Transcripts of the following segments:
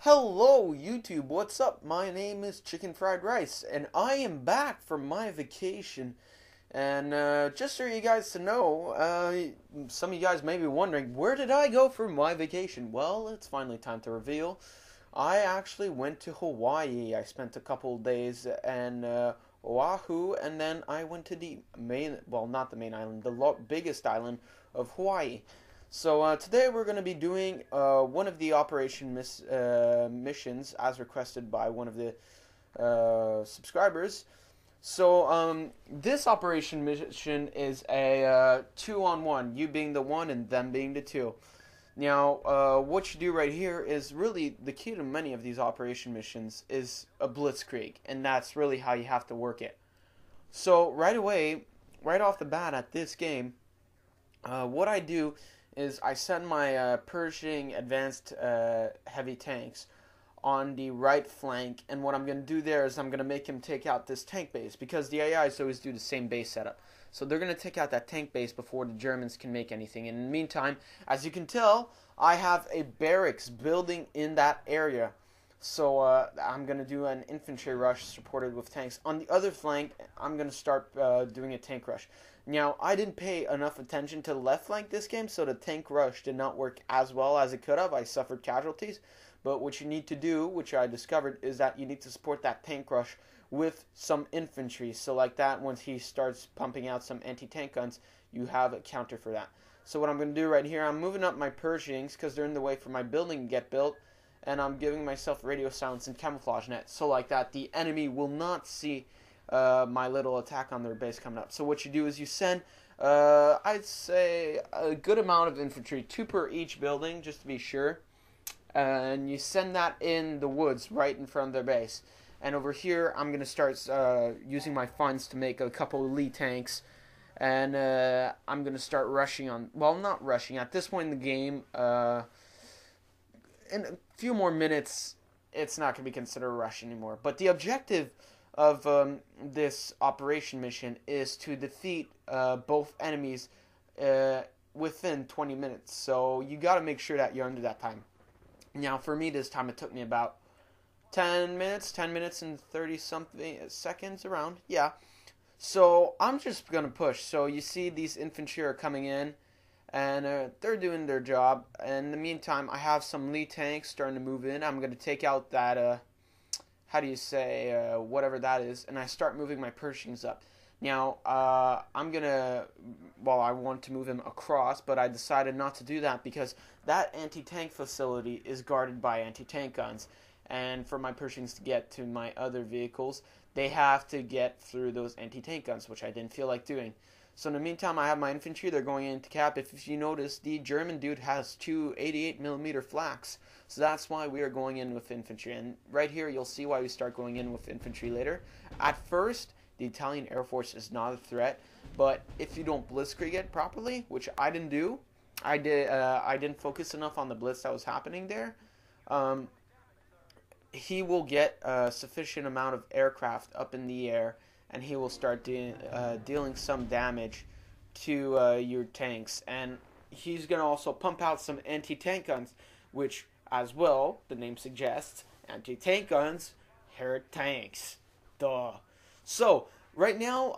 Hello YouTube, what's up? My name is Chicken Fried Rice, and I am back from my vacation. And just for you guys to know, some of you guys may be wondering, where did I go for my vacation? Well, it's finally time to reveal. I actually went to Hawaii. I spent a couple days in Oahu, and then I went to the main, well, not the main island, the biggest island of Hawaii. So today we're going to be doing one of the operation missions as requested by one of the subscribers. So this operation mission is a 2-on-1, you being the one and them being the two. Now, what you do right here is really the key to many of these operation missions is a blitzkrieg, and that's really how you have to work it. So right away, right off the bat at this game, what I do is I send my Pershing advanced heavy tanks on the right flank, and what I'm going to do there is I'm going to make him take out this tank base, because the AIs always do the same base setup. So they're going to take out that tank base before the Germans can make anything. And in the meantime, as you can tell, I have a barracks building in that area. So I'm going to do an infantry rush supported with tanks. On the other flank, I'm going to start doing a tank rush. Now, I didn't pay enough attention to the left flank this game, so the tank rush did not work as well as it could have. I suffered casualties. But what you need to do, which I discovered, is that you need to support that tank rush with some infantry. So like that, once he starts pumping out some anti-tank guns, you have a counter for that. So what I'm going to do right here, I'm moving up my Pershings because they're in the way for my building to get built. And I'm giving myself radio silence and camouflage net. So like that, the enemy will not see my little attack on their base coming up. So what you do is you send, I'd say, a good amount of infantry, 2 per each building, just to be sure. And you send that in the woods right in front of their base. And over here, I'm going to start using my funds to make a couple of elite tanks. And I'm going to start rushing on, well, not rushing. At this point in the game, in a few more minutes, it's not going to be considered a rush anymore. But the objective of this operation mission is to defeat both enemies within 20 minutes. So you got to make sure that you're under that time. Now, for me, this time it took me about 10 minutes and 30-something seconds around. Yeah. So I'm just going to push. So you see these infantry are coming in, and they're doing their job. And in the meantime, I have some Lee tanks starting to move in. I'm going to take out that, how do you say, whatever that is, and I start moving my Pershings up. Now, I'm going to, well, I want to move him across, but I decided not to do that because that anti-tank facility is guarded by anti-tank guns. And for my Pershings to get to my other vehicles, they have to get through those anti-tank guns, which I didn't feel like doing. So in the meantime, I have my infantry. They're going into cap. If you notice, the German dude has 2 88mm flaks. So that's why we are going in with infantry. And right here, you'll see why we start going in with infantry later. At first, the Italian Air Force is not a threat, but if you don't blitzkrieg it properly, which I didn't do, I didn't focus enough on the blitz that was happening there. He will get a sufficient amount of aircraft up in the air, and he will start dealing some damage to your tanks. And he's going to also pump out some anti-tank guns, which, as well, the name suggests, anti-tank guns hurt tanks. Duh. So, right now,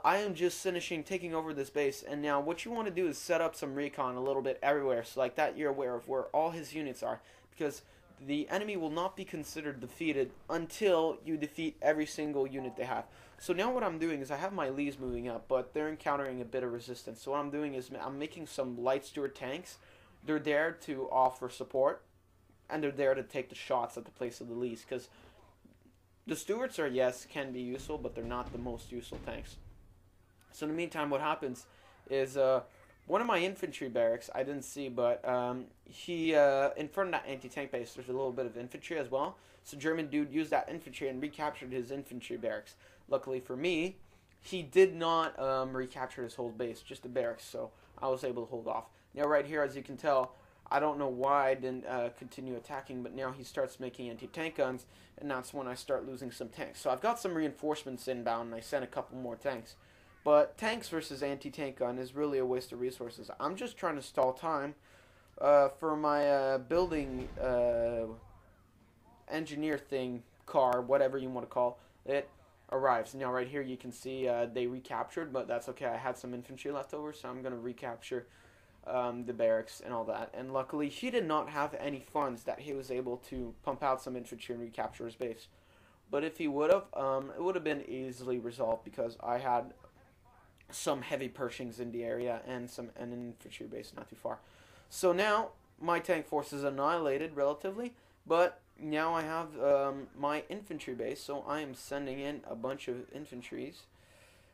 I am just taking over this base, and now what you want to do is set up some recon a little bit everywhere, so like that you're aware of where all his units are, because the enemy will not be considered defeated until you defeat every single unit they have. So now what I'm doing is I have my Lees moving up, but they're encountering a bit of resistance. So what I'm doing is I'm making some light Stuart tanks. They're there to offer support, and they're there to take the shots at the place of the Lees, because the Stuarts are, yes, can be useful, but they're not the most useful tanks. So in the meantime, what happens is one of my infantry barracks, I didn't see, but he, in front of that anti-tank base, there's a little bit of infantry as well. So German dude used that infantry and recaptured his infantry barracks. Luckily for me, he did not recapture his whole base, just the barracks, so I was able to hold off. Now right here, as you can tell, I don't know why I didn't continue attacking, but now he starts making anti-tank guns, and that's when I start losing some tanks. So I've got some reinforcements inbound, and I sent a couple more tanks. But tanks versus anti-tank gun is really a waste of resources. I'm just trying to stall time for my building engineer thing, car, whatever you want to call it, arrives. Now right here you can see they recaptured, but that's okay. I had some infantry left over, so I'm going to recapture the barracks and all that. And luckily he did not have any funds that he was able to pump out some infantry and recapture his base. But if he would have, it would have been easily resolved because I had some heavy Pershings in the area and an infantry base not too far. So now my tank force is annihilated relatively, but now I have my infantry base, so I am sending in a bunch of infantries,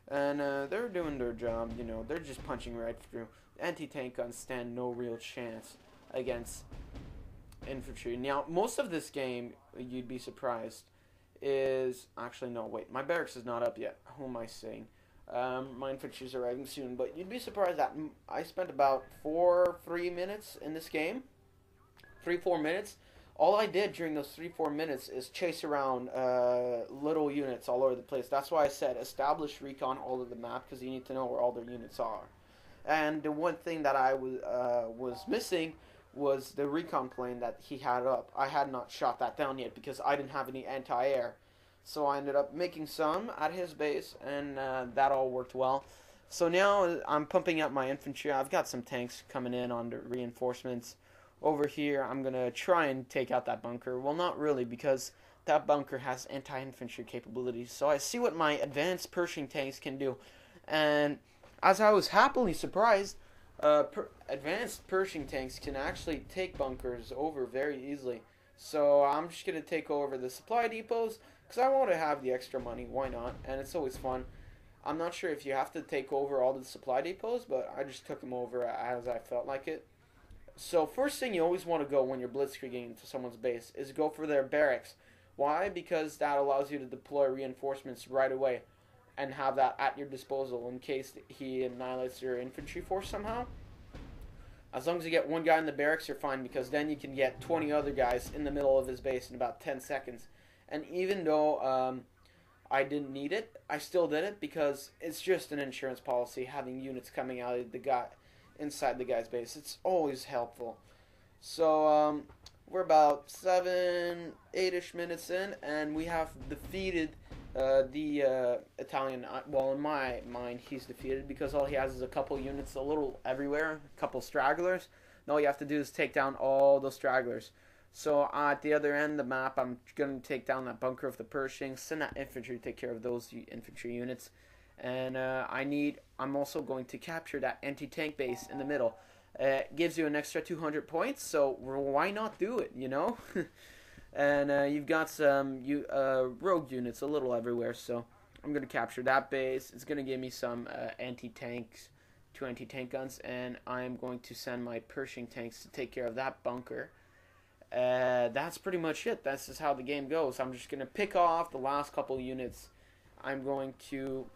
and they're doing their job. You know, they're just punching right through. Anti-tank guns stand no real chance against infantry. Now, most of this game, you'd be surprised, is actually no. Wait, my barracks is not up yet. Who am I saying? My infantry's arriving soon, but you'd be surprised that I spent about 3 minutes in this game. 3-4 minutes. All I did during those 3-4 minutes is chase around little units all over the place. That's why I said establish recon all over the map, because you need to know where all their units are. And the one thing that I was missing was the recon plane that he had up. I had not shot that down yet because I didn't have any anti-air. So I ended up making some at his base, and that all worked well. So now I'm pumping up my infantry. I've got some tanks coming in on the reinforcements. Over here, I'm going to try and take out that bunker. Well, not really, because that bunker has anti-infantry capabilities. So I see what my advanced Pershing tanks can do. And as I was happily surprised, advanced Pershing tanks can actually take bunkers over very easily. So I'm just going to take over the supply depots, because I want to have the extra money. Why not? And it's always fun. I'm not sure if you have to take over all the supply depots, but I just took them over as I felt like it. So first thing you always want to go when you're blitzkrieging into someone's base is go for their barracks. Why? Because that allows you to deploy reinforcements right away and have that at your disposal in case he annihilates your infantry force somehow. As long as you get one guy in the barracks, you're fine, because then you can get 20 other guys in the middle of his base in about 10 seconds. And even though I didn't need it, I still did it because it's just an insurance policy having units coming out of the guy inside the guy's base. It's always helpful. So we're about 7-8ish minutes in, and we have defeated the Italian. Well, in my mind, he's defeated because all he has is a couple units a little everywhere, a couple stragglers. And all you have to do is take down all those stragglers. So at the other end of the map, I'm going to take down that bunker of the Pershing, send that infantry to take care of those infantry units. And I'm also going to capture that anti-tank base in the middle. It gives you an extra 200 points, so why not do it, you know? And you've got some rogue units a little everywhere, so I'm going to capture that base. It's going to give me some anti-tanks, 2 anti-tank guns, and I'm going to send my Pershing tanks to take care of that bunker. That's pretty much it. That's just how the game goes. I'm just going to pick off the last couple units. I'm going to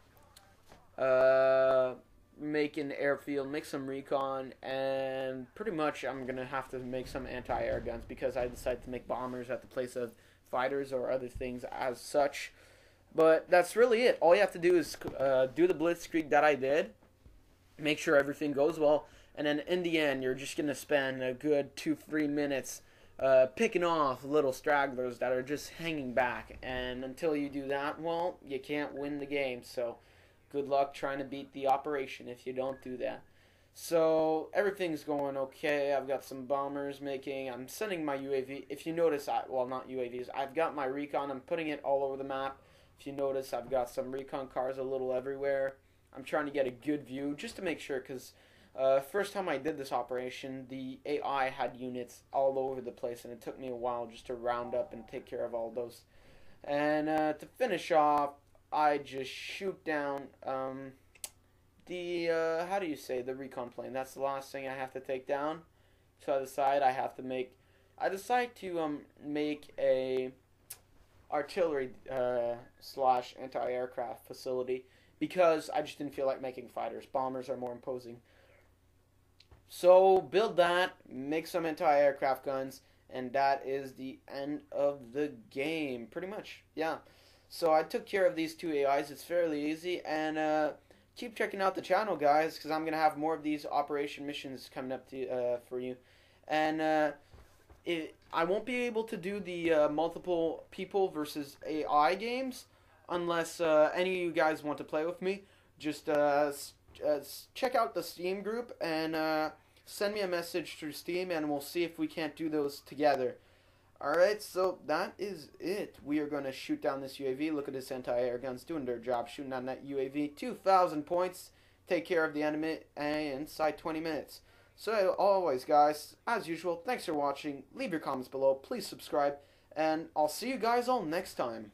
make an airfield, make some recon, and pretty much I'm going to have to make some anti-air guns because I decided to make bombers at the place of fighters or other things as such. But that's really it. All you have to do is do the blitzkrieg that I did, make sure everything goes well, and then in the end you're just going to spend a good 2-3 minutes picking off little stragglers that are just hanging back. And until you do that, well, you can't win the game. So good luck trying to beat the operation if you don't do that. So everything's going okay. I've got some bombers making. I'm sending my UAV. If you notice, well, not UAVs. I've got my recon. I'm putting it all over the map. If you notice, I've got some recon cars a little everywhere. I'm trying to get a good view just to make sure, because first time I did this operation, the AI had units all over the place, and it took me a while just to round up and take care of all those. And to finish off, I just shoot down the how do you say, the recon plane. That's the last thing I have to take down. So I decide to make a artillery slash anti-aircraft facility because I just didn't feel like making fighters. Bombers are more imposing. So build that, make some anti-aircraft guns, and that is the end of the game, pretty much. Yeah. So I took care of these 2 AIs. It's fairly easy, and keep checking out the channel, guys, because I'm gonna have more of these operation missions coming up to for you. And I won't be able to do the multiple people versus AI games unless any of you guys want to play with me. Just check out the Steam group and send me a message through Steam, and we'll see if we can't do those together. Alright, so that is it. We are going to shoot down this UAV. Look at this anti-air guns doing their job, shooting down that UAV. 2,000 points. Take care of the enemy inside 20 minutes. So, always, guys, as usual, thanks for watching. Leave your comments below. Please subscribe. And I'll see you guys all next time.